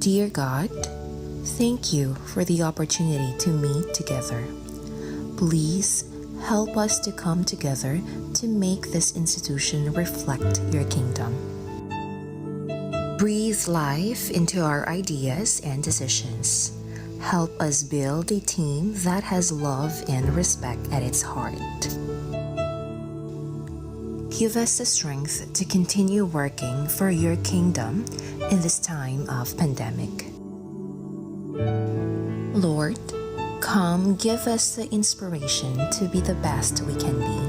Dear God, thank you for the opportunity to meet together. Please help us to come together to make this institution reflect your kingdom. Breathe life into our ideas and decisions. Help us build a team that has love and respect at its heart. Give us the strength to continue working for your kingdom in this time of pandemic. Lord, come give us the inspiration to be the best we can be.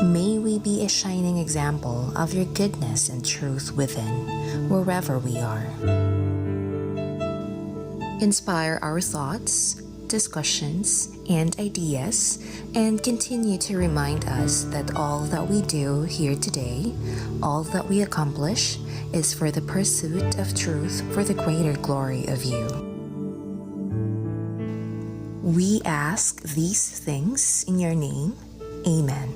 May we be a shining example of your goodness and truth within, wherever we are. Inspire our thoughts, discussions, and ideas, and continue to remind us that all that we do here today, all that we accomplish, is for the pursuit of truth for the greater glory of you. We ask these things in your name. Amen.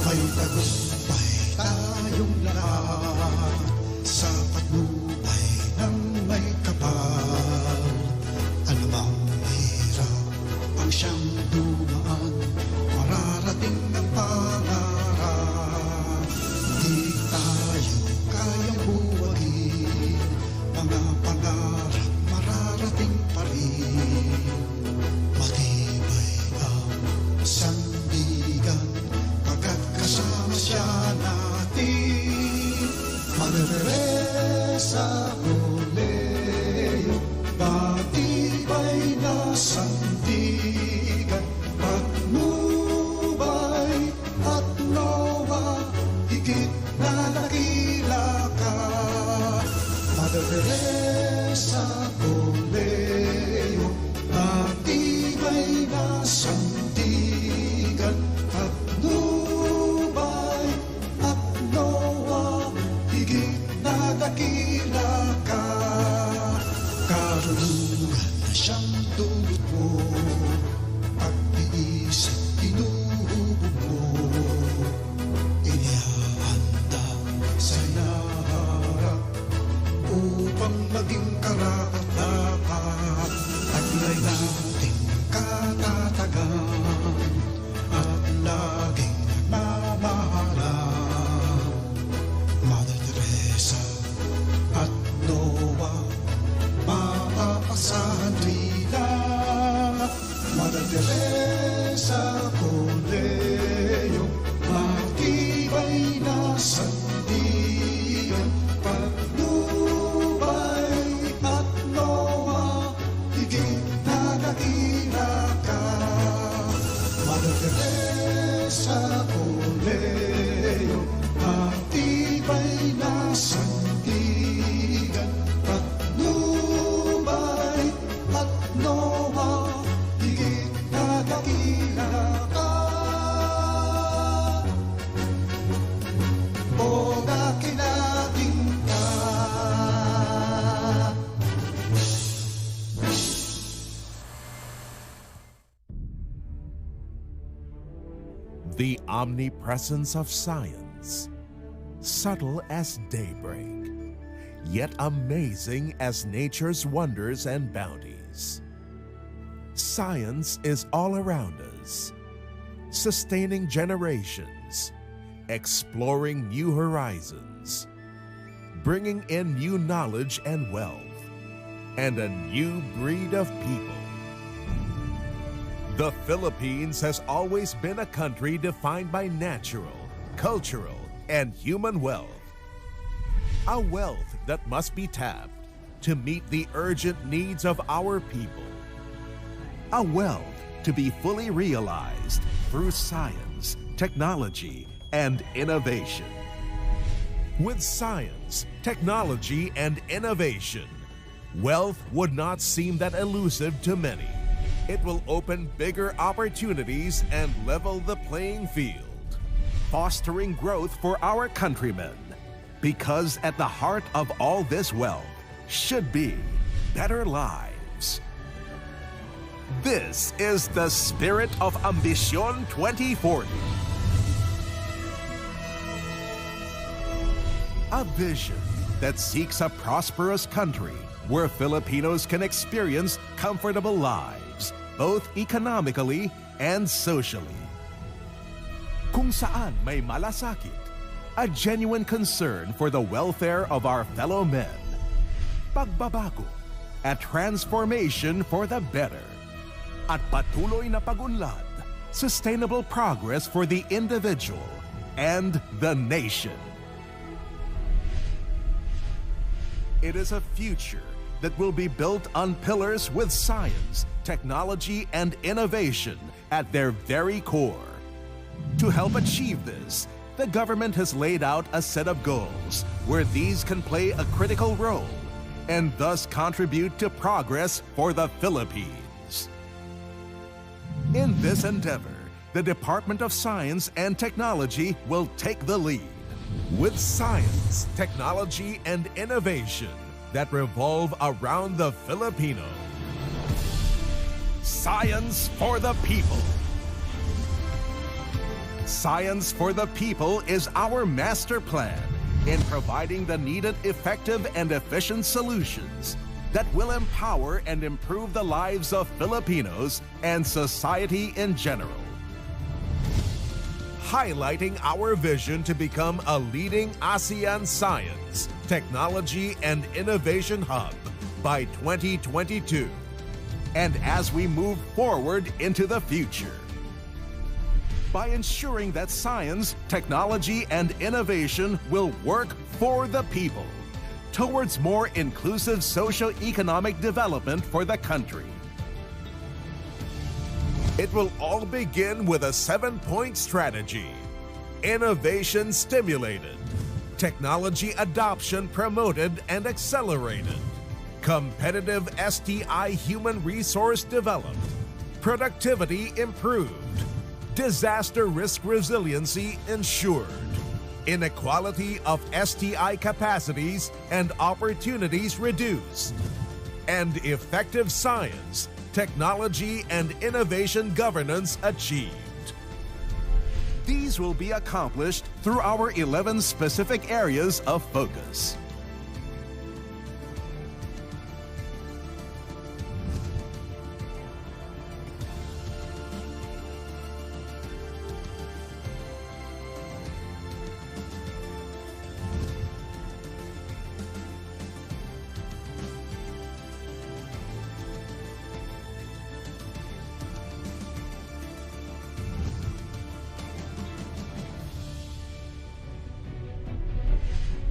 May tagumpay tayong lahat sa patnubay ng may kapal. Anumang hirap ang siyang dumaan, mararating ng pangarap. Di tayo kayang buwagin, mga pangarap mararating pa rin. Matibay ang sandigan pagkat kasama siya natin. Mother Teresa Colegio, matibay na sandigan, patnubay at nawa, higit na nakila ka. Mother Teresa Colegio, matibay na sandigan, patnubay at nawa, higit na dakila ka. Karunungan na siyang tulog mo, pag-iisip tinuhubog mo, inihahanda sa naharap upang maging karapat-dapat. Taglay nating katatagan at laging nagmamahalan. Mother Teresa at Noah, maaasahan rila. Mother Teresa Colegio, matibay na sandigan, patnubay at nawa, higit na The omnipresence of science, subtle as daybreak, yet amazing as nature's wonders and bounties. Science is all around us, sustaining generations, exploring new horizons, bringing in new knowledge and wealth, and a new breed of people. The Philippines has always been a country defined by natural, cultural, and human wealth. A wealth that must be tapped to meet the urgent needs of our people. A wealth to be fully realized through science, technology, and innovation. With science, technology, and innovation, wealth would not seem that elusive to many. It will open bigger opportunities and level the playing field, fostering growth for our countrymen. Because at the heart of all this wealth should be better lives. This is the spirit of Ambition 2040. A vision that seeks a prosperous country where Filipinos can experience comfortable lives, both economically and socially. Kung saan may malasakit, a genuine concern for the welfare of our fellow men. Pagbabago, a transformation for the better. At patuloy na pagunlad, sustainable progress for the individual and the nation. It is a future that will be built on pillars with science, technology, and innovation at their very core. To help achieve this, the government has laid out a set of goals where these can play a critical role and thus contribute to progress for the Philippines. In this endeavor, the Department of Science and Technology will take the lead with science, technology, and innovation that revolve around the Filipino. Science for the people. Science for the People is our master plan in providing the needed effective and efficient solutions that will empower and improve the lives of Filipinos and society in general. Highlighting our vision to become a leading ASEAN science, technology, and innovation hub by 2022, and as we move forward into the future. By ensuring that science, technology, and innovation will work for the people towards more inclusive socio-economic development for the country. It will all begin with a 7-point strategy. Innovation stimulated, technology adoption promoted and accelerated, competitive STI human resource developed, productivity improved, disaster risk resiliency ensured, inequality of STI capacities and opportunities reduced, and effective science, technology, and innovation governance achieved. These will be accomplished through our 11 specific areas of focus.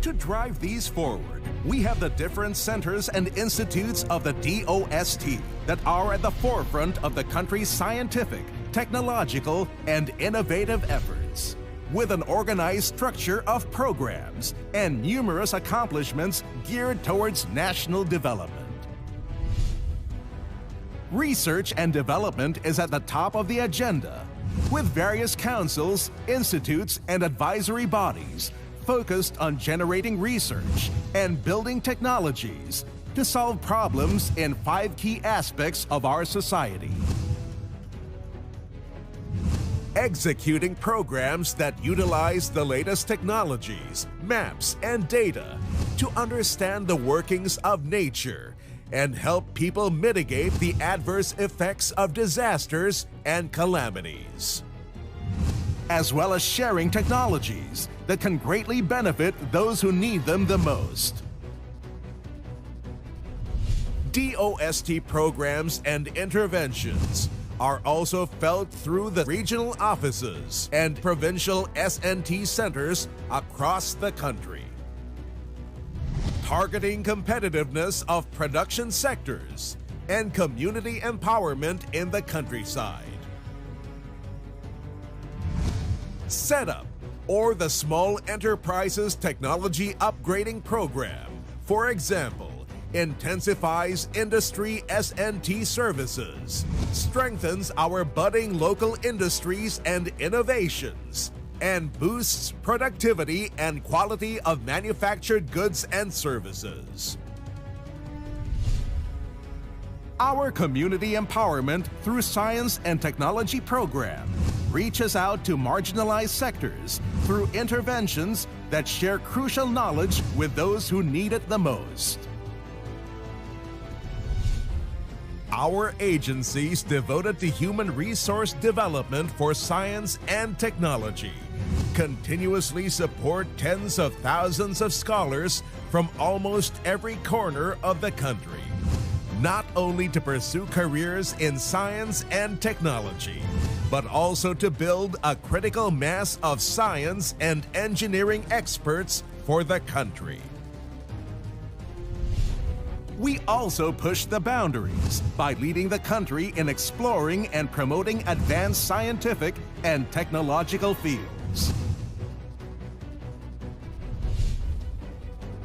To drive these forward, we have the different centers and institutes of the DOST that are at the forefront of the country's scientific, technological, and innovative efforts, with an organized structure of programs and numerous accomplishments geared towards national development. Research and development is at the top of the agenda, with various councils, institutes, and advisory bodies focused on generating research and building technologies to solve problems in 5 key aspects of our society. executing programs that utilize the latest technologies, maps, and data to understand the workings of nature and help people mitigate the adverse effects of disasters and calamities, as well as sharing technologies that can greatly benefit those who need them the most. DOST programs and interventions are also felt through the regional offices and provincial SNT centers across the country, targeting competitiveness of production sectors and community empowerment in the countryside. Setup, or the Small Enterprises Technology Upgrading Program, for example, intensifies industry SNT services, strengthens our budding local industries and innovations, and boosts productivity and quality of manufactured goods and services. Our community empowerment through science and technology program reaches out to marginalized sectors through interventions that share crucial knowledge with those who need it the most. Our agencies devoted to human resource development for science and technology continuously support tens of thousands of scholars from almost every corner of the country, not only to pursue careers in science and technology, but also to build a critical mass of science and engineering experts for the country. We also push the boundaries by leading the country in exploring and promoting advanced scientific and technological fields.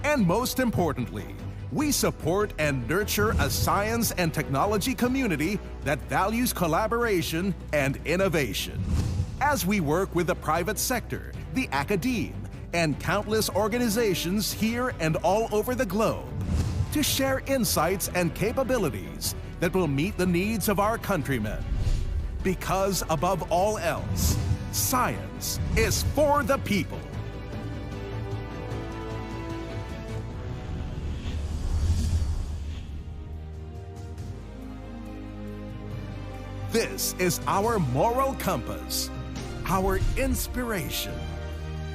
And most importantly, we support and nurture a science and technology community that values collaboration and innovation. As we work with the private sector, the academe, and countless organizations here and all over the globe, to share insights and capabilities that will meet the needs of our countrymen. Because above all else, science is for the people. This is our moral compass, our inspiration,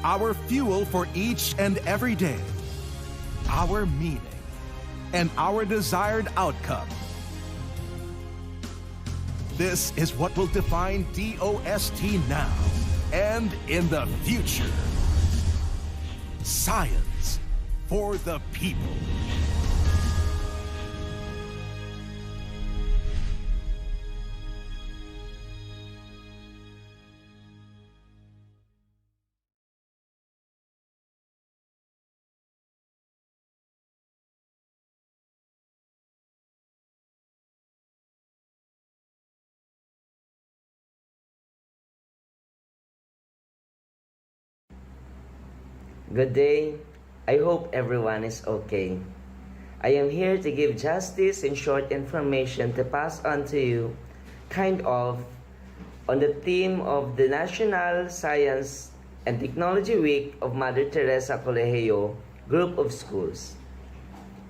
our fuel for each and every day, our meaning, and our desired outcome. This is what will define DOST now and in the future. Science for the people. Good day. I hope everyone is okay. I am here to give justice and short information to pass on to you, on the theme of the National Science and Technology Week of Mother Teresa Colegio Group of Schools.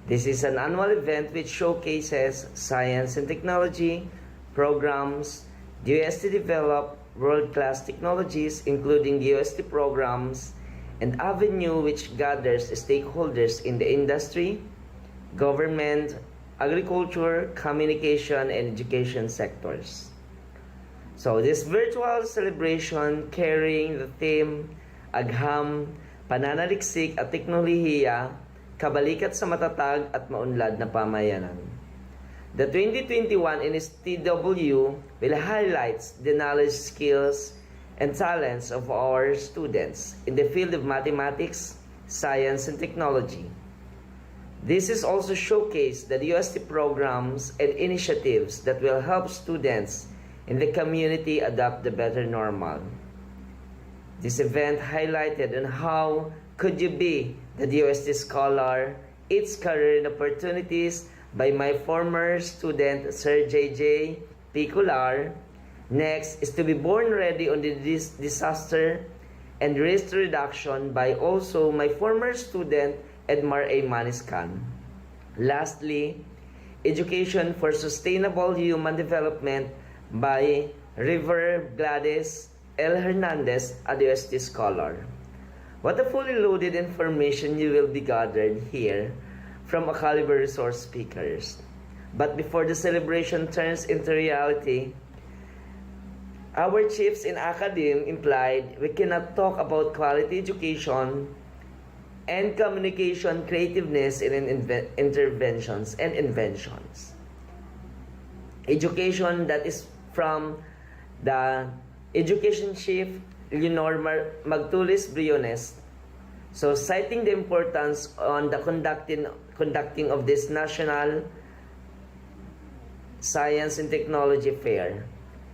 This is an annual event which showcases science and technology programs, DOST developed world-class technologies including DOST programs, and avenue which gathers stakeholders in the industry, government, agriculture, communication, and education sectors. So this virtual celebration carrying the theme Agham, Pananaliksik at Teknolohiya, Kabalikat sa Matatag at Maunlad na Pamayanan. The 2021 NSTW will highlight the knowledge, skills, and talents of our students in the field of mathematics, science, and technology. This is also showcase the DOST programs and initiatives that will help students in the community adopt the better normal. This event highlighted on how could you be the DOST scholar, its career and opportunities by my former student Sir JJ Picular, Next is to be born ready on the disaster and risk reduction by also my former student Edmar A. Maniscan. Lastly, education for sustainable human development by River Gladys L. Hernandez, a DOST scholar. What a fully loaded information you will be gathered here from a caliber resource speakers. But before the celebration turns into reality, our chiefs in academe implied we cannot talk about quality education and communication creativeness in interventions and inventions. Education that is from the education chief Leonor Magtulis Briones. So citing the importance on the conducting of this National Science and Technology Fair.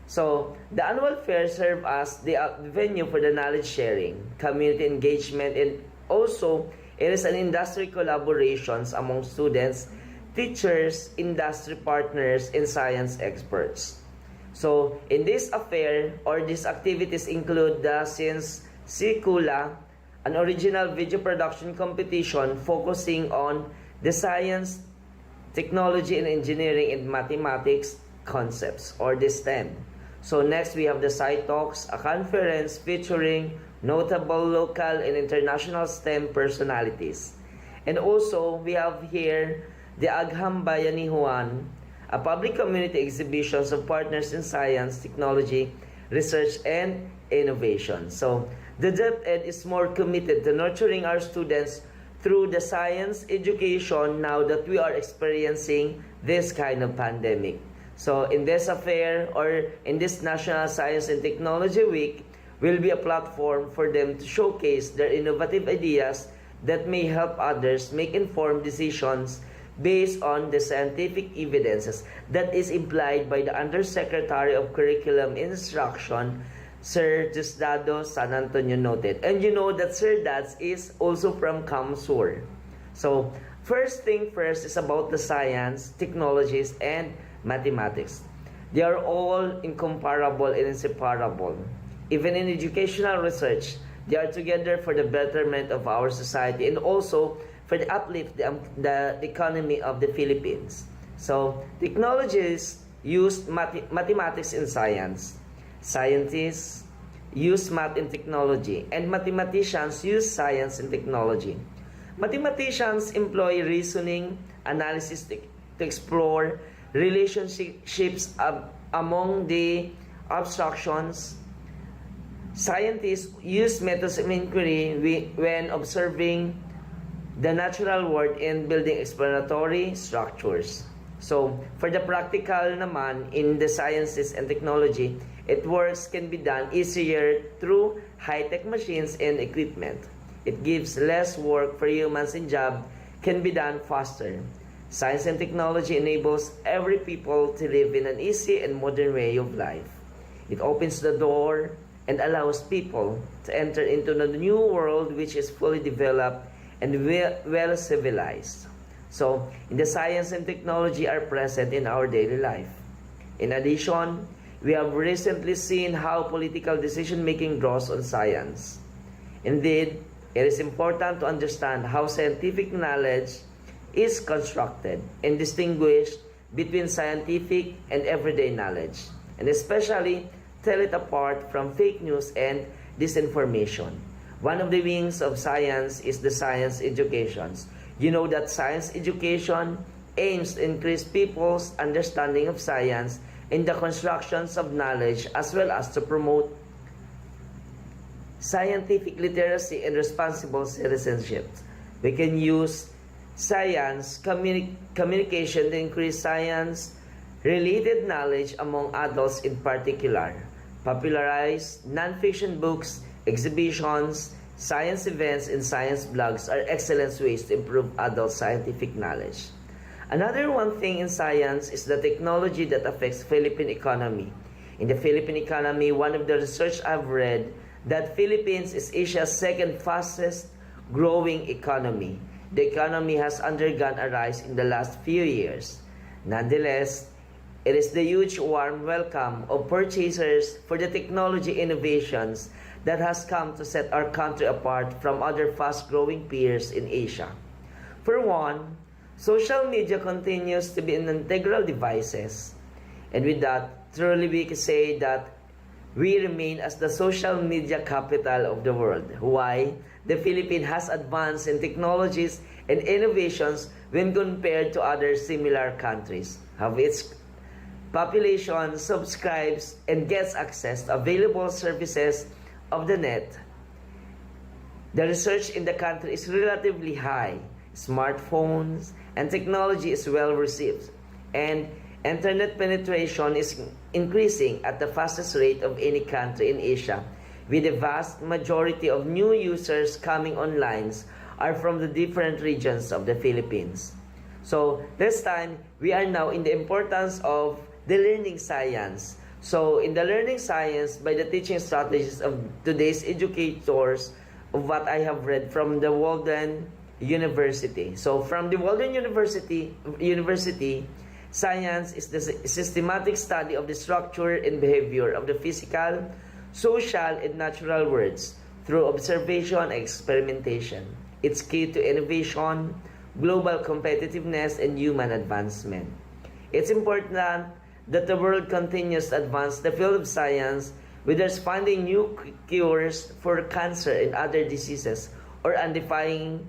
So the annual fair serves as the venue for the knowledge sharing, community engagement, and also it is an industry collaborations among students, teachers, industry partners, and science experts. So in this affair or these activities include the Science Sikula, an original video production competition focusing on the science, technology, and engineering and mathematics concepts or the STEM. So next we have the SciTalks, a conference featuring notable local and international STEM personalities. And also we have here the Agham Bayanihan, a public community exhibitions of partners in science, technology, research, and innovation. So the DepEd is more committed to nurturing our students through the science education now that we are experiencing this kind of pandemic. So in this affair or in this National Science and Technology Week will be a platform for them to showcase their innovative ideas that may help others make informed decisions based on the scientific evidences that is implied by the Undersecretary of Curriculum Instruction, Sir Diosdado San Antonio noted. And you know that Sir Dads is also from CAMSUR. So first thing first is about the science, technologies, and mathematics. They are all incomparable and inseparable. Even in educational research, they are together for the betterment of our society and also for the uplift the economy of the Philippines. So technologies use mathematics and science. Scientists use math and technology, and mathematicians use science and technology. Mathematicians employ reasoning, analysis to explore relationships among the abstractions. Scientists use methods of inquiry when observing the natural world and building explanatory structures. So, for the practical naman in the sciences and technology, it works can be done easier through high-tech machines and equipment. It gives less work for humans and job can be done faster. Science and technology enables every people to live in an easy and modern way of life. It opens the door and allows people to enter into the new world which is fully developed and well civilized. So, in the science and technology are present in our daily life. In addition, we have recently seen how political decision-making draws on science. Indeed, it is important to understand how scientific knowledge is constructed and distinguished between scientific and everyday knowledge, and especially tell it apart from fake news and disinformation. One of the wings of science is the science educations. You know that science education aims to increase people's understanding of science in the constructions of knowledge as well as to promote scientific literacy and responsible citizenship. We can use science communication to increase science-related knowledge among adults in particular. Popularized non-fiction books, exhibitions, science events, and science blogs are excellent ways to improve adult scientific knowledge. Another one thing in science is the technology that affects Philippine economy. In the Philippine economy, one of the research I've read that Philippines is Asia's second fastest growing economy. The economy has undergone a rise in the last few years. Nonetheless, It is the huge warm welcome of purchasers for the technology innovations that has come to set our country apart from other fast-growing peers in Asia. For one, social media continues to be an integral devices. And with that, truly we can say that we remain as the social media capital of the world. Why? The Philippines has advanced in technologies and innovations when compared to other similar countries. Have its population subscribes and gets access to available services of the net. The research in the country is relatively high. Smartphones and technology is well received, and internet penetration is increasing at the fastest rate of any country in Asia, with the vast majority of new users coming online are from the different regions of the Philippines. So this time, we are now in the importance of the learning science. So in the learning science, by the teaching strategies of today's educators, of what I have read from the Walden University. So from the Walden University, science is the systematic study of the structure and behavior of the physical, social, and natural worlds through observation and experimentation. It's key to innovation, global competitiveness, and human advancement. It's important that the world continues to advance the field of science, whether it's finding new cures for cancer and other diseases, or identifying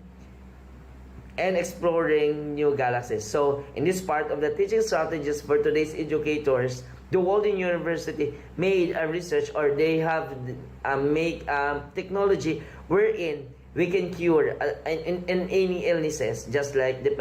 and exploring new galaxies. So, in this part of the teaching strategies for today's educators, the Walden University made a research, or they have make technology wherein we can cure in any illnesses, just like the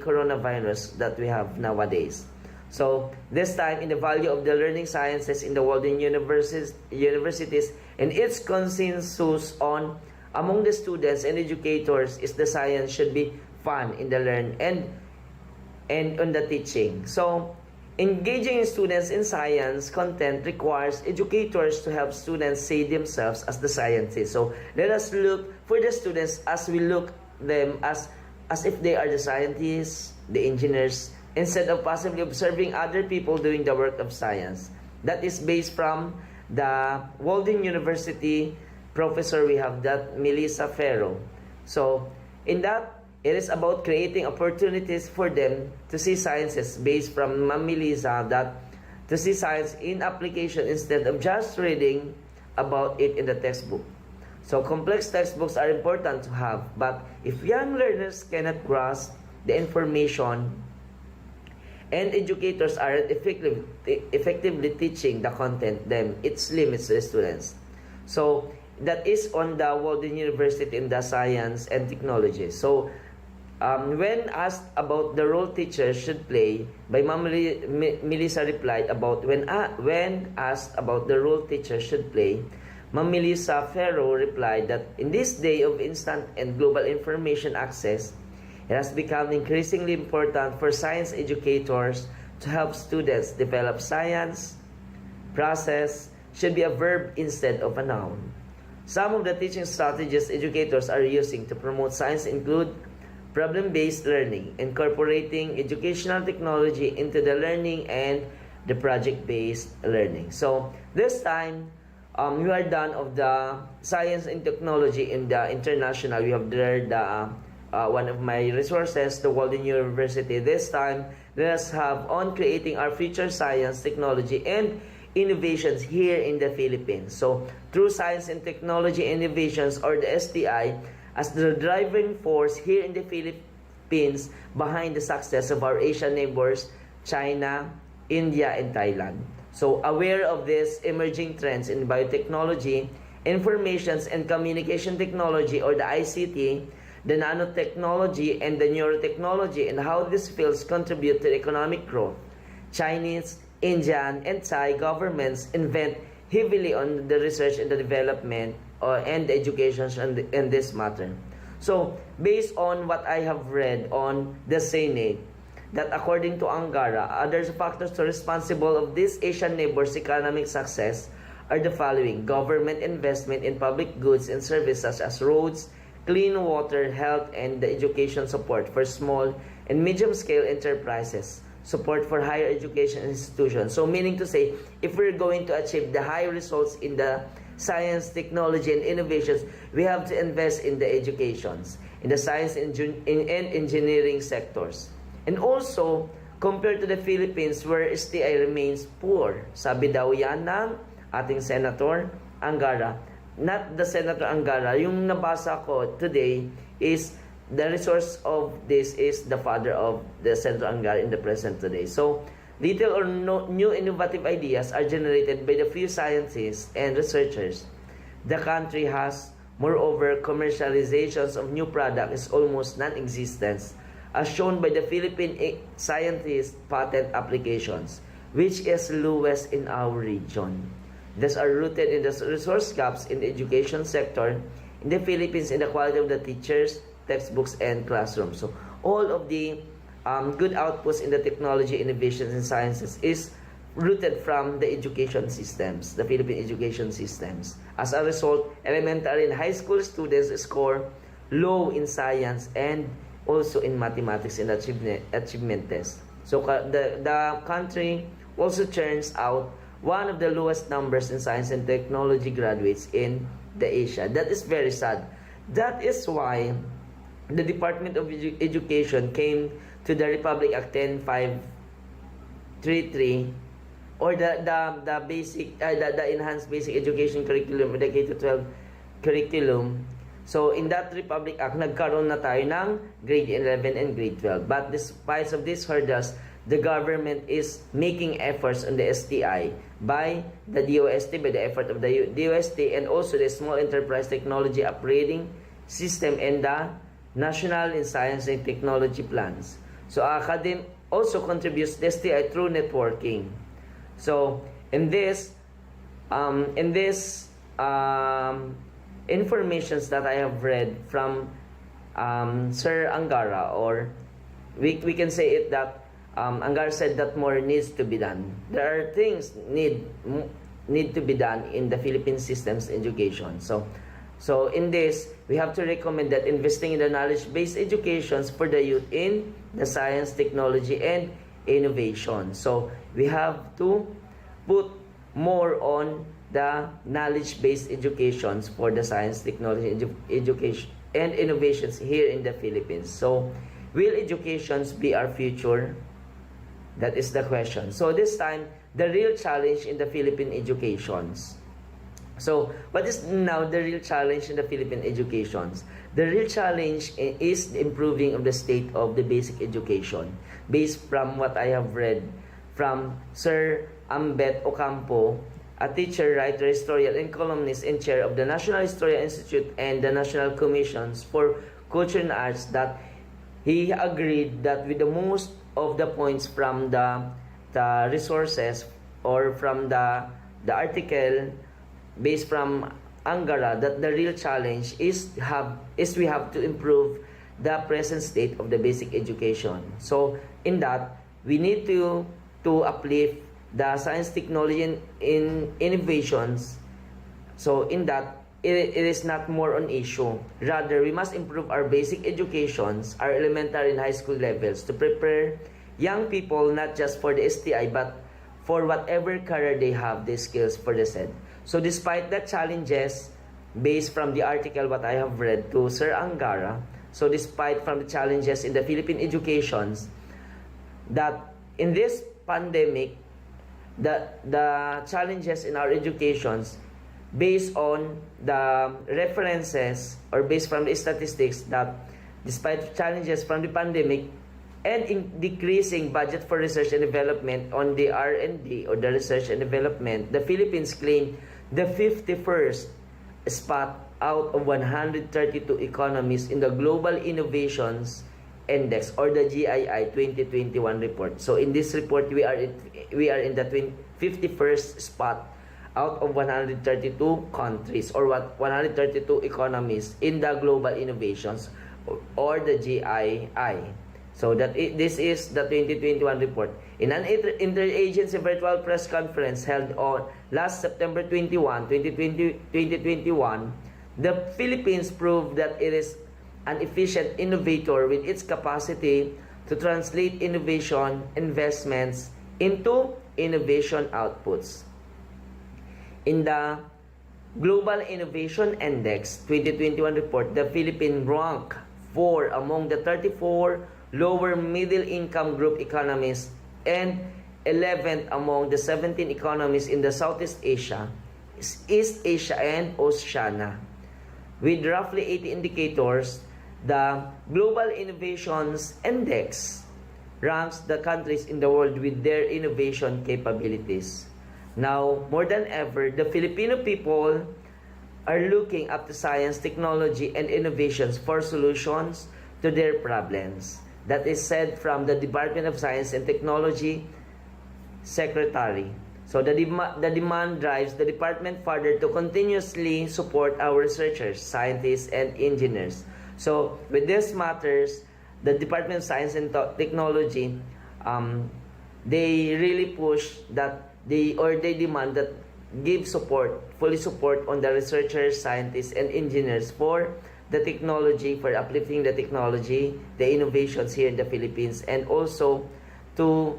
coronavirus that we have nowadays. So, this time, in the value of the learning sciences in the Walden universities, and its consensus on among the students and educators is the science should be fun in the learn and on the teaching. So, engaging students in science content requires educators to help students see themselves as the scientists. So, let us look for the students as we look them as if they are the scientists, the engineers, instead of passively observing other people doing the work of science. That is based from the Walden University professor we have, that Melissa Ferro. So in that, it is about creating opportunities for them to see sciences based from Ma'am Melissa, that to see science in application instead of just reading about it in the textbook. So complex textbooks are important to have, but if young learners cannot grasp the information and educators aren't effectively teaching the content, then it limits the students. So that is on the Walden University in the science and technology. So when asked about the role teachers should play, by Ma'am Melissa replied about when asked about the role teachers should play, Ma'am Melissa Ferro replied that in this day of instant and global information access, it has become increasingly important for science educators to help students develop science. Process should be a verb instead of a noun. Some of the teaching strategies educators are using to promote science include problem-based learning, incorporating educational technology into the learning, and the project-based learning. So this time, we are done of the science and technology in the international. We have there the one of my resources, the Walden University. This time, let us have on creating our future science, technology, and innovations here in the Philippines. So, through science and technology innovations, or the STI, as the driving force here in the Philippines behind the success of our Asian neighbors, China, India, and Thailand. So, aware of these emerging trends in biotechnology, informations and communication technology, or the ICT, the nanotechnology, and the neurotechnology, and how these fields contribute to economic growth, Chinese, Indian, and Thai governments invest heavily on the research and the development and the education in this matter. So, based on what I have read on the Senate, that according to Angara, other factors responsible of this Asian neighbors' economic success are the following: government investment in public goods and services such as roads, clean water, health, and the education support for small and medium-scale enterprises. support for higher education institutions. So meaning to say, if we're going to achieve the high results in the science, technology, and innovations, we have to invest in the educations, in the science and engineering sectors. And also, compared to the Philippines where STI remains poor, sabi daw yan ng ating Senator Angara. Not the Senator Angara, yung nabasa ko today is the resource of this is the father of the Senator Angara in the present today. So, little or no new innovative ideas are generated by the few scientists and researchers. The country has, moreover, commercializations of new products is almost non-existent, as shown by the Philippine scientists' patent applications, which is lowest in our region. These are rooted in the resource gaps in the education sector in the Philippines in the quality of the teachers, textbooks, and classrooms. So all of the good outputs in the technology, innovations, and sciences is rooted from the education systems, the Philippine education systems. As a result, elementary and high school students score low in science and also in mathematics and achievement tests. So the country also churns out one of the lowest numbers in science and technology graduates in the Asia. That is very sad. That is why the Department of Education came to the Republic Act 10533, or the basic the enhanced basic education curriculum, or the K-12 curriculum. So in that Republic Act, nagkaroon na tayo ng grade 11 and grade 12. But despite of these hurdles, the government is making efforts on the STI by the DOST, by the effort of the DOST, and also the Small Enterprise Technology Upgrading System and the National in Science and Technology Plans. So academy also contributes to STI through networking. So in this informations that I have read from Sir Angara, or we can say it that Angara said that more needs to be done. There are things need to be done in the Philippine systems education. So in this, we have to recommend that investing in the knowledge-based educations for the youth in the science, technology, and innovation. So we have to put more on the knowledge-based educations for the science, technology, education, and innovations here in the Philippines. So will educations be our future? That is the question. So this time, the real challenge in the Philippine educations. So what is now the real challenge in the Philippine educations? The real challenge is the improving of the state of the basic education, based from what I have read from Sir Ambet Ocampo, a teacher, writer, historian, and columnist and chair of the National Historia Institute and the National Commissions for Culture and Arts, that he agreed that with the most of the points from the resources or from the article based from Angara, that the real challenge is we have to improve the present state of the basic education. So in that, we need to uplift the science, technology, and innovations. So in that, it is not more an issue. Rather, we must improve our basic educations, our elementary and high school levels, to prepare young people not just for the STI but for whatever career they have, the skills for the said. So despite the challenges based from the article what I have read to Sir Angara, so despite from the challenges in the Philippine educations, that in this pandemic, the challenges in our educations based on the references or based from the statistics, that despite challenges from the pandemic and in decreasing budget for research and development on the R&D or the research and development, the Philippines claimed the 51st spot out of 132 economies in the Global Innovations Index or the GII 2021 report. So in this report, we are in the 51st spot out of 132 countries or 132 economies in the Global Innovations or the GII. So this is the 2021 report. In an interagency virtual press conference held on last September 21, 2021, the Philippines proved that it is an efficient innovator with its capacity to translate innovation investments into innovation outputs. In the Global Innovation Index 2021 report, the Philippines ranked 4 among the 34 lower middle income group economies and 11th among the 17 economies in the Southeast Asia, East Asia, and Oceania. With roughly 80 indicators, the Global Innovations Index ranks the countries in the world with their innovation capabilities. Now, more than ever, the Filipino people are looking up to science, technology, and innovations for solutions to their problems. That is said from the Department of Science and Technology Secretary. So the demand drives the department further to continuously support our researchers, scientists, and engineers. So with these matters, the Department of Science and Technology, they really push that they demand that give support, fully support on the researchers, scientists, and engineers for the technology, for uplifting the technology, the innovations here in the Philippines, and also to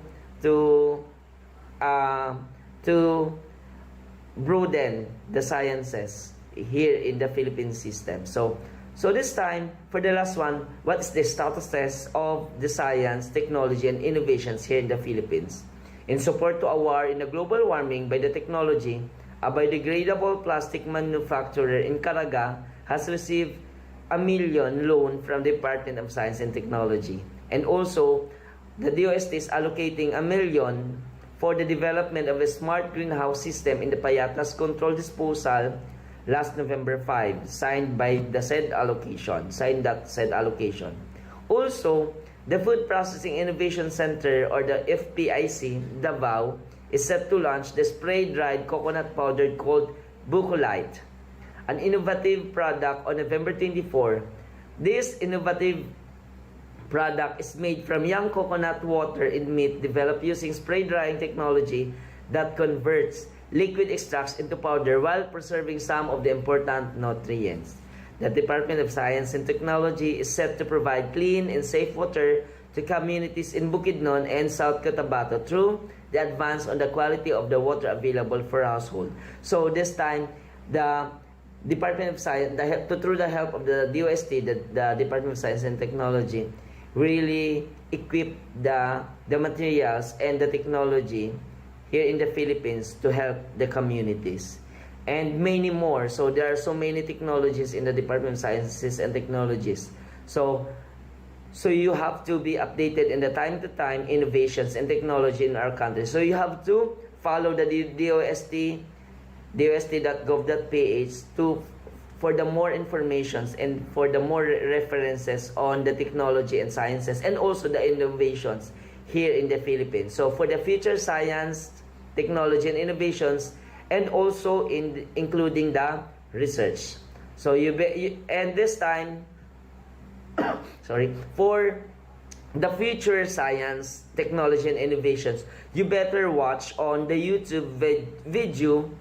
broaden the sciences here in the Philippine system. So this time, for the last one, what is the status of the science, technology, and innovations here in the Philippines? In support to a war in the global warming by the technology, a biodegradable plastic manufacturer in Caraga has received $1 million loan from the Department of Science and Technology. And also, the DOST is allocating $1 million for the development of a smart greenhouse system in the Payatas Control Disposal last November 5, signed that said allocation. Also, the Food Processing Innovation Center, or the FPIC, Davao, is set to launch the spray-dried coconut powder called Bucolite, an innovative product on November 24. This innovative product is made from young coconut water in meat developed using spray drying technology that converts liquid extracts into powder while preserving some of the important nutrients. The Department of Science and Technology is set to provide clean and safe water to communities in Bukidnon and South Cotabato through the advance on the quality of the water available for household. So this time, the Department of Science, through the help of the DOST, the Department of Science and Technology, really equip the materials and the technology here in the Philippines to help the communities. And many more. So there are so many technologies in the Department of Sciences and Technologies. So you have to be updated in the time to time innovations and technology in our country. So you have to follow the dost.gov.ph for the more informations and for the more references on the technology and sciences and also the innovations here in the Philippines. So for the future science, technology, and innovations, and also including the research. So and this time, for the future science, technology, and innovations, you better watch on the YouTube video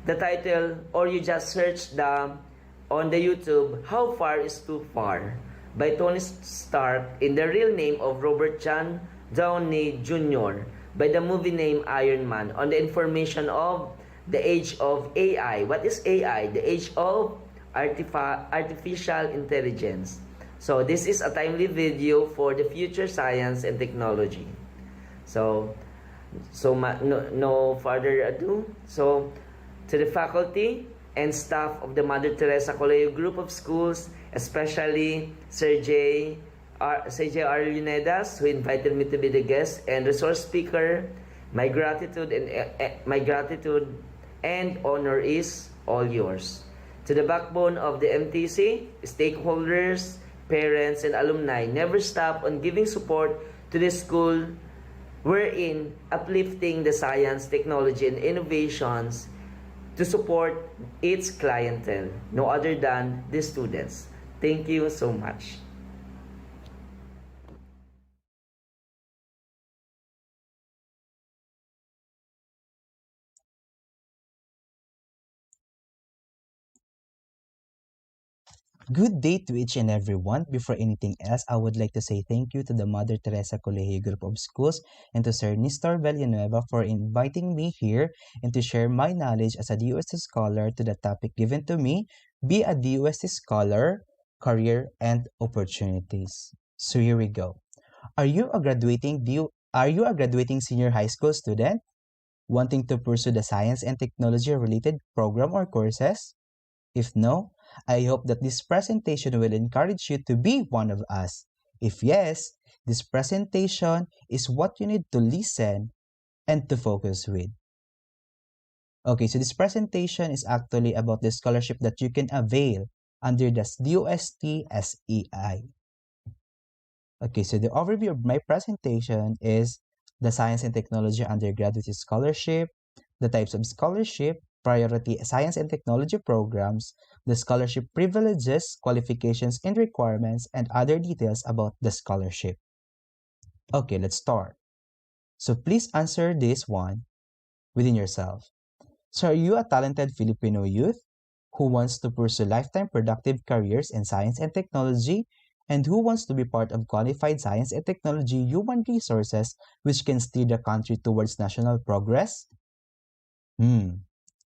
the title, or you just search on the YouTube, How Far is Too Far, by Tony Stark in the real name of Robert John Downey Jr., by the movie name Iron Man, on the information of the age of AI. What is AI? The age of artificial intelligence. So this is a timely video for the future science and technology. So no further ado. So to the faculty and staff of the Mother Teresa Colegio Group of Schools, especially Sir J. R. Lunedas, who invited me to be the guest and resource speaker, my gratitude and honor is all yours. To the backbone of the MTC, stakeholders, parents, and alumni, never stop on giving support to the school wherein uplifting the science, technology, and innovations to support its clientele, no other than the students. Thank you so much. Good day to each and everyone. Before anything else, I would like to say thank you to the Mother Teresa Colegio Group of Schools and to Sir Nestor Villanueva for inviting me here and to share my knowledge as a DOST scholar to the topic given to me, Be a DOST Scholar, Career and Opportunities. So here we go. Are you a graduating senior high school student wanting to pursue the science and technology related program or courses? If no, I hope that this presentation will encourage you to be one of us. If yes, this presentation is what you need to listen and to focus with. Okay, so this presentation is actually about the scholarship that you can avail under the DOST SEI. Okay, so the overview of my presentation is the Science and Technology Undergraduate Scholarship, the types of scholarship, priority science and technology programs, the scholarship privileges, qualifications and requirements, and other details about the scholarship. Okay, let's start. So please answer this one within yourself. So are you a talented Filipino youth who wants to pursue lifetime productive careers in science and technology and who wants to be part of qualified science and technology human resources which can steer the country towards national progress?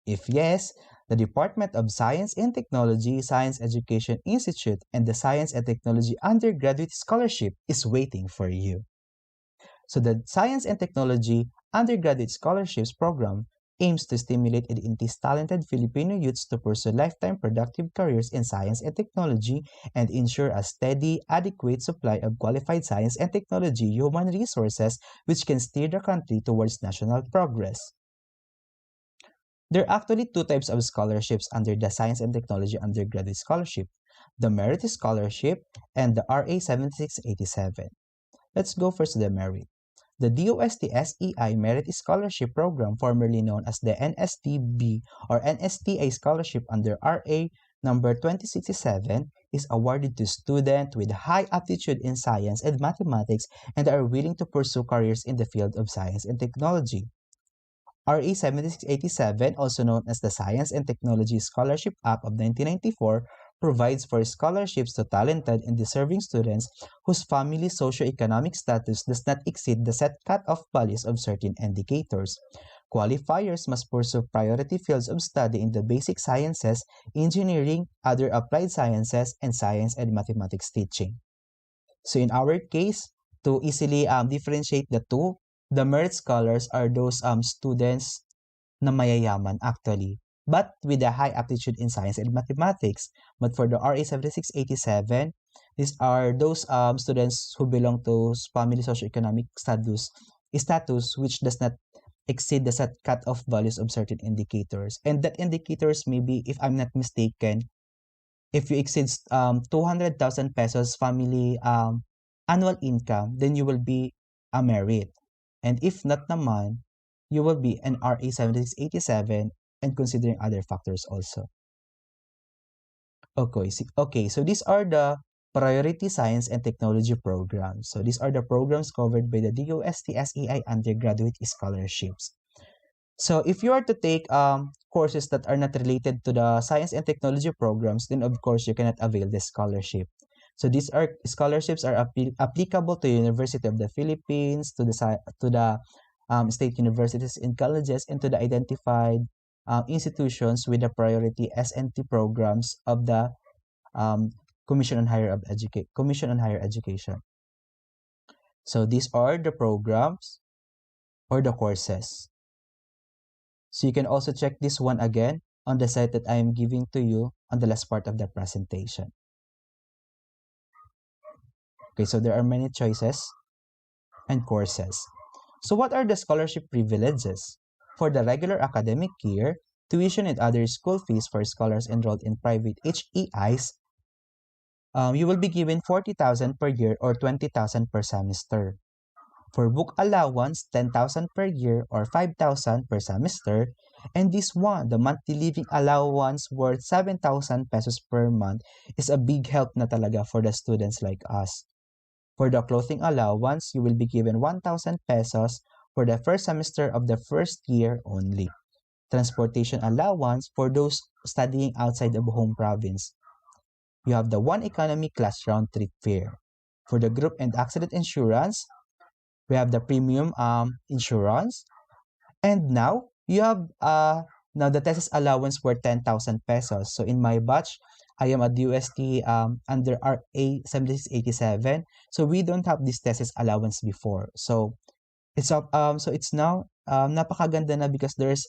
If yes, the Department of Science and Technology Science Education Institute and the Science and Technology Undergraduate Scholarship is waiting for you. So the Science and Technology Undergraduate Scholarships Program aims to stimulate and entice talented Filipino youths to pursue lifetime productive careers in science and technology and ensure a steady, adequate supply of qualified science and technology human resources which can steer the country towards national progress. There are actually two types of scholarships under the Science and Technology Undergraduate Scholarship, the Merit Scholarship and the RA 7687. Let's go first to the Merit. The DOST SEI Merit Scholarship Program, formerly known as the NSTB or NSTA Scholarship under RA number 2067, is awarded to students with high aptitude in science and mathematics and are willing to pursue careers in the field of science and technology. RA 7687, also known as the Science and Technology Scholarship Act of 1994, provides for scholarships to talented and deserving students whose family socioeconomic status does not exceed the set cut-off values of certain indicators. Qualifiers must pursue priority fields of study in the basic sciences, engineering, other applied sciences, and science and mathematics teaching. So in our case, to easily differentiate the two, the merit scholars are those students na mayayaman actually, but with a high aptitude in science and mathematics. But for the RA 7687, these are those students who belong to family socioeconomic status which does not exceed the set cut-off values of certain indicators. And that indicators may be, if I'm not mistaken, if you exceed 200,000 pesos family annual income, then you will be a merit. And if not naman, you will be an RA 7687 and considering other factors also. Okay, so these are the priority science and technology programs. So these are the programs covered by the DOST SEI undergraduate scholarships. So if you are to take courses that are not related to the science and technology programs, then of course you cannot avail this scholarship. So these are scholarships are applicable to University of the Philippines, to the state universities and colleges, and to the identified institutions with the priority SNT programs of the Commission on Higher Education. So these are the programs or the courses. So you can also check this one again on the site that I am giving to you on the last part of the presentation. Okay, so there are many choices and courses. So what are the scholarship privileges? For the regular academic year, tuition and other school fees for scholars enrolled in private HEIs, you will be given 40,000 per year or 20,000 per semester. For book allowance, 10,000 per year or 5,000 per semester. And this one, the monthly living allowance worth 7,000 pesos per month, is a big help na talaga for the students like us. For the clothing allowance, you will be given 1,000 pesos for the first semester of the first year only. Transportation allowance for those studying outside of home province. you have the One Economy Class Round Trip Fare. For the group and accident insurance, we have the premium insurance. And now, you have now the thesis allowance for 10,000 pesos. So in my batch, I am a DOST under RA 7687. So we don't have this thesis allowance before. So it's now napakaganda na because there's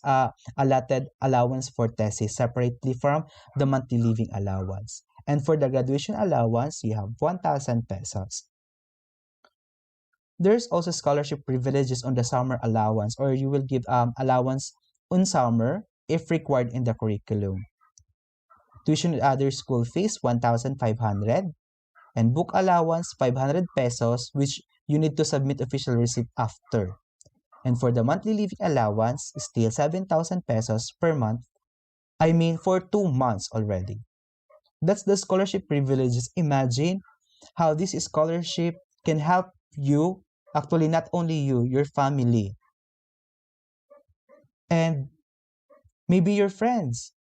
allotted allowance for thesis separately from the monthly living allowance. And for the graduation allowance, you have 1,000 pesos. There's also scholarship privileges on the summer allowance, or you will give allowance on summer if required in the curriculum. Tuition and other school fees 1,500 and book allowance 500 pesos, which you need to submit official receipt after. And for the monthly living allowance, still 7,000 pesos per month. I mean for 2 months already. That's the scholarship privileges. Imagine how this scholarship can help you, actually not only you, your family, and maybe your friends.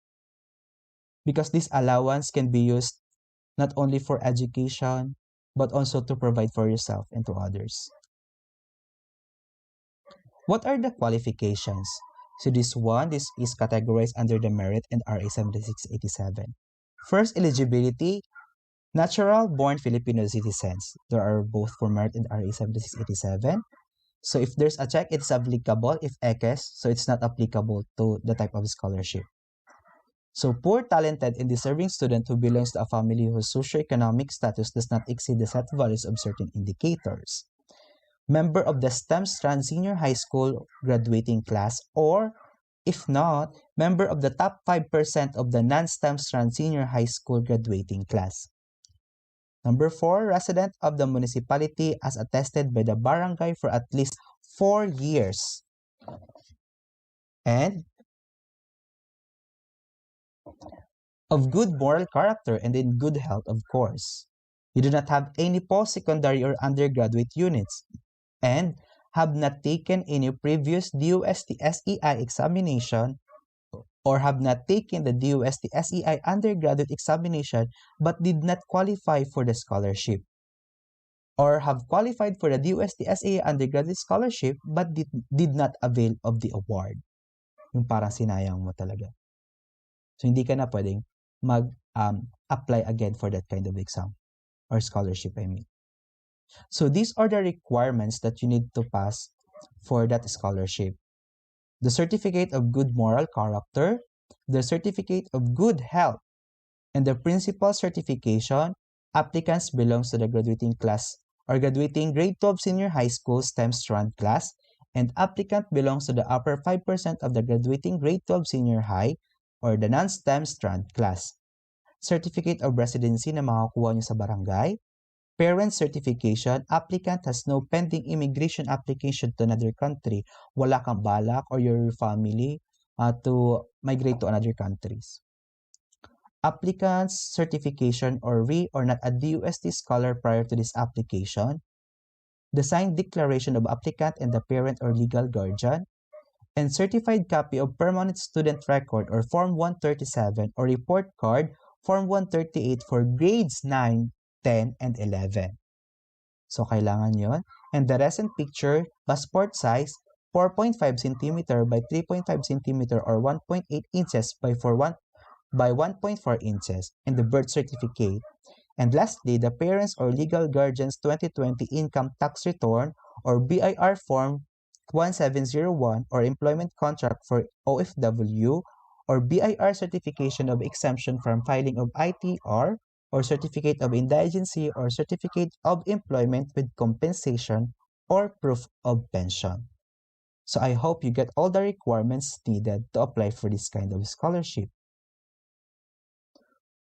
Because this allowance can be used not only for education, but also to provide for yourself and to others. What are the qualifications? So this is categorized under the merit and RA 7687. First, eligibility, natural-born Filipino citizens. There are both for merit and RA 7687. So if there's a check, it's applicable. If EKES, so it's not applicable to the type of scholarship. So poor, talented, and deserving student who belongs to a family whose socioeconomic status does not exceed the set values of certain indicators. Member of the STEM Strand Senior High School graduating class, or if not, member of the top 5% of the non-STEM Strand Senior High School graduating class. Number 4, resident of the municipality as attested by the barangay for at least 4 years. And of good moral character and in good health, of course. You do not have any post-secondary or undergraduate units and have not taken any previous DOST SEI examination or have not taken the DOST SEI undergraduate examination but did not qualify for the scholarship, or have qualified for the DOST SEI undergraduate scholarship but did not avail of the award. Yung parang sinayang mo talaga. So hindi ka na pwedeng apply again for that kind of exam or scholarship, I mean. So these are the requirements that you need to pass for that scholarship. The certificate of good moral character, the certificate of good health, and the principal certification. Applicants belongs to the graduating class or graduating grade 12 senior high school STEM strand class, and applicant belongs to the upper 5% of the graduating grade 12 senior high or the non-STEM strand class. Certificate of residency na makakuha nyo sa barangay. Parent certification, applicant has no pending immigration application to another country. Wala kang balak or your family to migrate to another countries. Applicant's certification or not a DOST scholar prior to this application. The signed declaration of applicant and the parent or legal guardian. And certified copy of permanent student record or Form 137 or report card Form 138 for grades 9, 10, and 11. So, kailangan yon. And the recent picture, passport size, 4.5 cm by 3.5 cm or 1.8 inches by 1.4 inches. And the birth certificate. And lastly, the parents or legal guardian's 2020 income tax return or BIR Form 1701 or employment contract for OFW or BIR certification of exemption from filing of ITR or certificate of indigency or certificate of employment with compensation or proof of pension. So I hope you get all the requirements needed to apply for this kind of scholarship.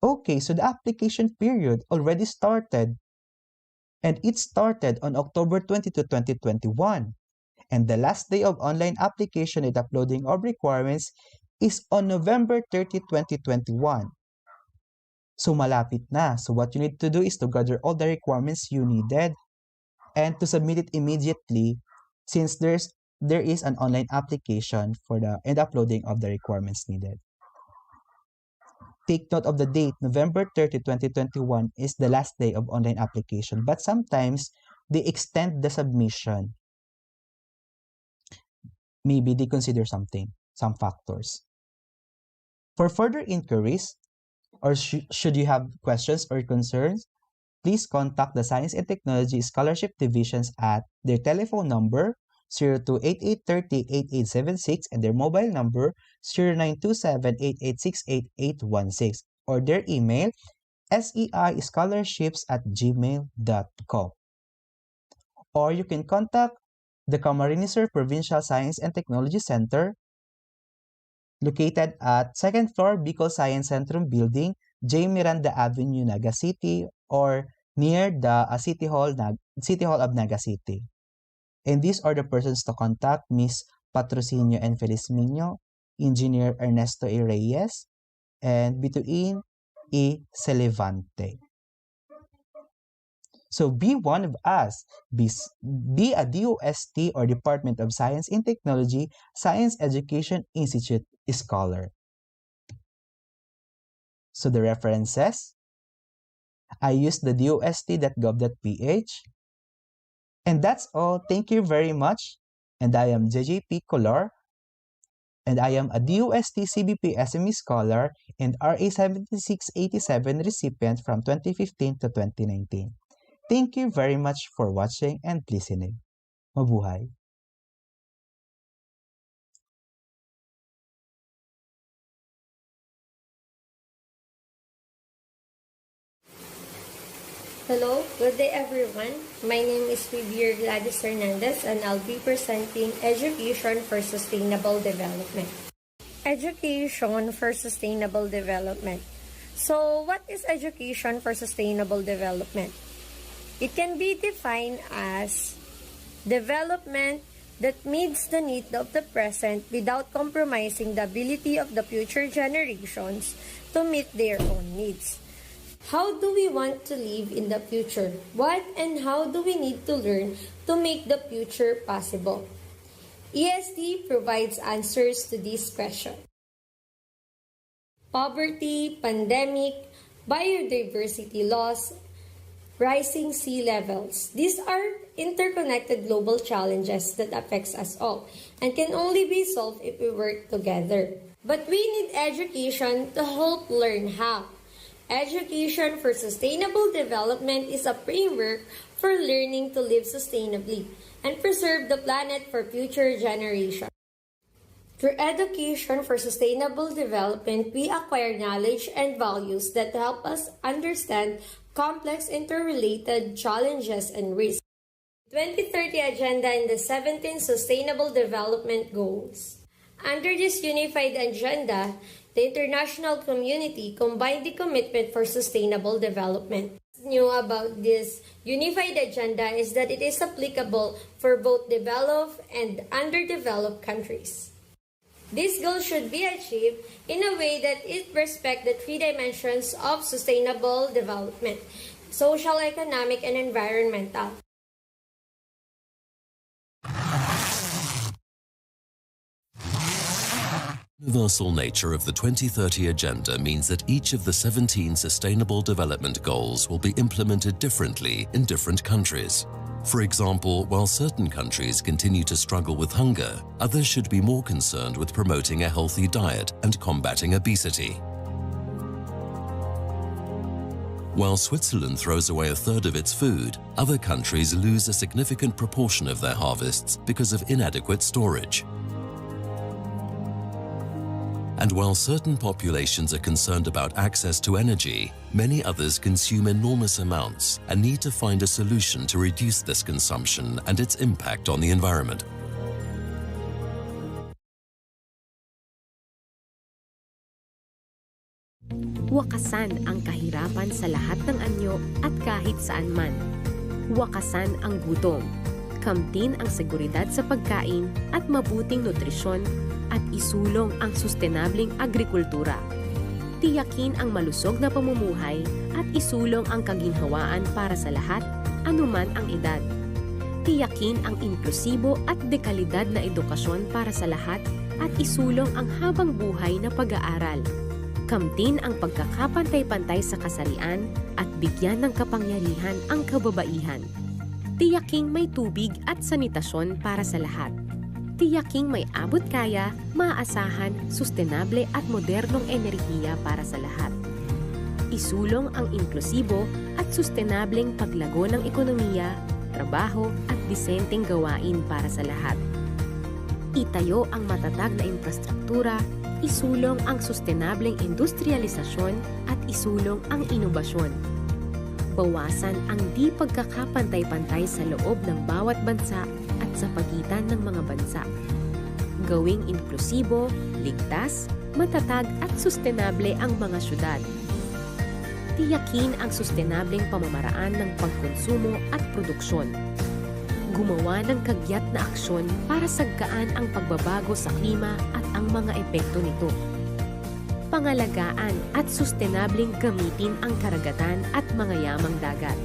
Okay, so the application period already started, and it started on October 22, 2021. And the last day of online application and uploading of requirements is on November 30, 2021. So malapit na. So what you need to do is to gather all the requirements you needed and to submit it immediately since there is an online application for the uploading of the requirements needed. take note of the date, November 30, 2021 is the last day of online application. But sometimes, they extend the submission. Maybe they consider some factors. For further inquiries, or should you have questions or concerns, please contact the Science and Technology Scholarship Divisions at their telephone number 0288308876 and their mobile number 092788688816 or their email seischolarships@gmail.com. Or you can contact the Camarines Sur Provincial Science and Technology Center located at 2nd floor Bicol Science Centrum Building, J. Miranda Avenue, Naga City, or near the City Hall of Naga City. And these are the persons to contact: Ms. Patrocinio and Felizmino, Engineer Ernesto A. Reyes, and Bituin E. Celivante. So be one of us. Be a DOST or Department of Science and Technology Science Education Institute Scholar. So the references, I use the dost.gov.ph. And that's all. Thank you very much. And I am JJP Color. And I am a DOST CBP SME Scholar and RA 7687 recipient from 2015 to 2019. Thank you very much for watching and listening. Mabuhay! Hello, good day everyone. My name is Vivier Gladys Hernandez and I'll be presenting Education for Sustainable Development. Education for Sustainable Development. So, what is education for sustainable development? It can be defined as development that meets the need of the present without compromising the ability of the future generations to meet their own needs. How do we want to live in the future? What and how do we need to learn to make the future possible? ESD provides answers to this question. Poverty, pandemic, biodiversity loss, rising sea levels. These are interconnected global challenges that affects us all and can only be solved if we work together. But we need education to help learn how. Education for Sustainable Development is a framework for learning to live sustainably and preserve the planet for future generations. Through education for sustainable development, we acquire knowledge and values that help us understand complex interrelated challenges and risks. 2030 Agenda and the 17 Sustainable Development Goals. Under this unified agenda, the international community combined the commitment for sustainable development. What's new about this unified agenda is that it is applicable for both developed and underdeveloped countries. This goal should be achieved in a way that it respects the three dimensions of sustainable development: social, economic, and environmental. The universal nature of the 2030 Agenda means that each of the 17 Sustainable Development Goals will be implemented differently in different countries. For example, while certain countries continue to struggle with hunger, others should be more concerned with promoting a healthy diet and combating obesity. While Switzerland throws away a third of its food, other countries lose a significant proportion of their harvests because of inadequate storage. And while certain populations are concerned about access to energy, many others consume enormous amounts and need to find a solution to reduce this consumption and its impact on the environment. Wakasan ang kahirapan sa lahat ng anyo at kahit saan man. Wakasan ang gutom. Kamtin ang seguridad sa pagkain at mabuting nutrisyon at isulong ang sustenableng agrikultura. Tiyakin ang malusog na pamumuhay at isulong ang kaginhawaan para sa lahat, anuman ang edad. Tiyakin ang inklusibo at dekalidad na edukasyon para sa lahat at isulong ang habang buhay na pag-aaral. Kamtin ang pagkakapantay-pantay sa kasarian at bigyan ng kapangyarihan ang kababaihan. Tiyaking may tubig at sanitasyon para sa lahat. Tiyaking may abot kaya, maaasahan, sustenable at modernong enerhiya para sa lahat. Isulong ang inklusibo at sustenableng paglago ng ekonomiya, trabaho at disenteng gawain para sa lahat. Itayo ang matatag na infrastruktura, isulong ang sustenableng industrialisasyon at isulong ang inobasyon. Bawasan ang di pagkakapantay-pantay sa loob ng bawat bansa at sa pagitan ng mga bansa. Gawing inklusibo, ligtas, matatag at sustenable ang mga syudad. Tiyakin ang sustenableng pamamaraan ng pagkonsumo at produksyon. Gumawa ng kagyat na aksyon para sagkaan ang pagbabago sa klima at ang mga epekto nito. Pangalagaan at sustenableng gamitin ang karagatan at mga yamang dagat.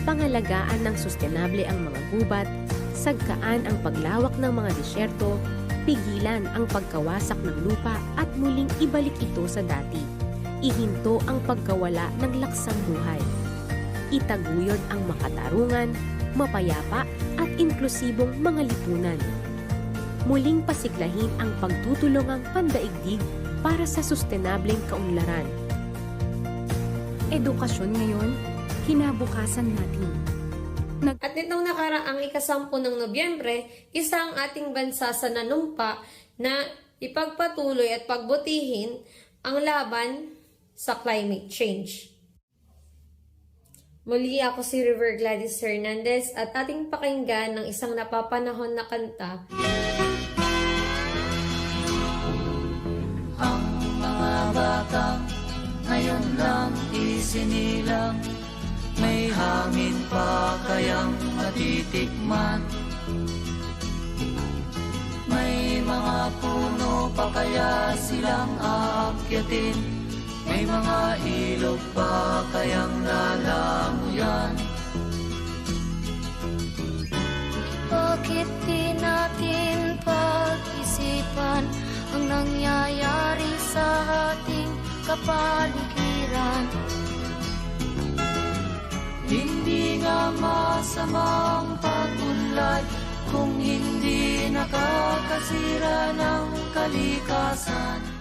Pangalagaan ng sustenable ang mga gubat, sagkaan ang paglawak ng mga disyerto, pigilan ang pagkawasak ng lupa at muling ibalik ito sa dati. Ihinto ang pagkawala ng laksang buhay. Itaguyod ang makatarungan, mapayapa at inklusibong mga lipunan. Muling pasiglahin ang pagtutulungang pandaigdig para sa sustenableng kaunlaran. Edukasyon ngayon, kinabukasan natin. At nitong nakaraang ika-10 ng Nobyembre, isa ang ating bansa sa nanumpa na ipagpatuloy at pagbutihin ang laban sa climate change. Muli ako si River Gladys Hernandez at ating pakinggan ng isang napapanahon na kanta. Ang mga batang ngayon lang isinilang, may hangin pa kayang matitikman, may mga puno pa kaya silang aakyatin, may mga ilog pa kayang lalamuyan. Bakit di natin pag-isipan ang nangyayari sa ating kapaligiran? Hindi nga masamang pag-unlad kung hindi nakakasira ng kalikasan.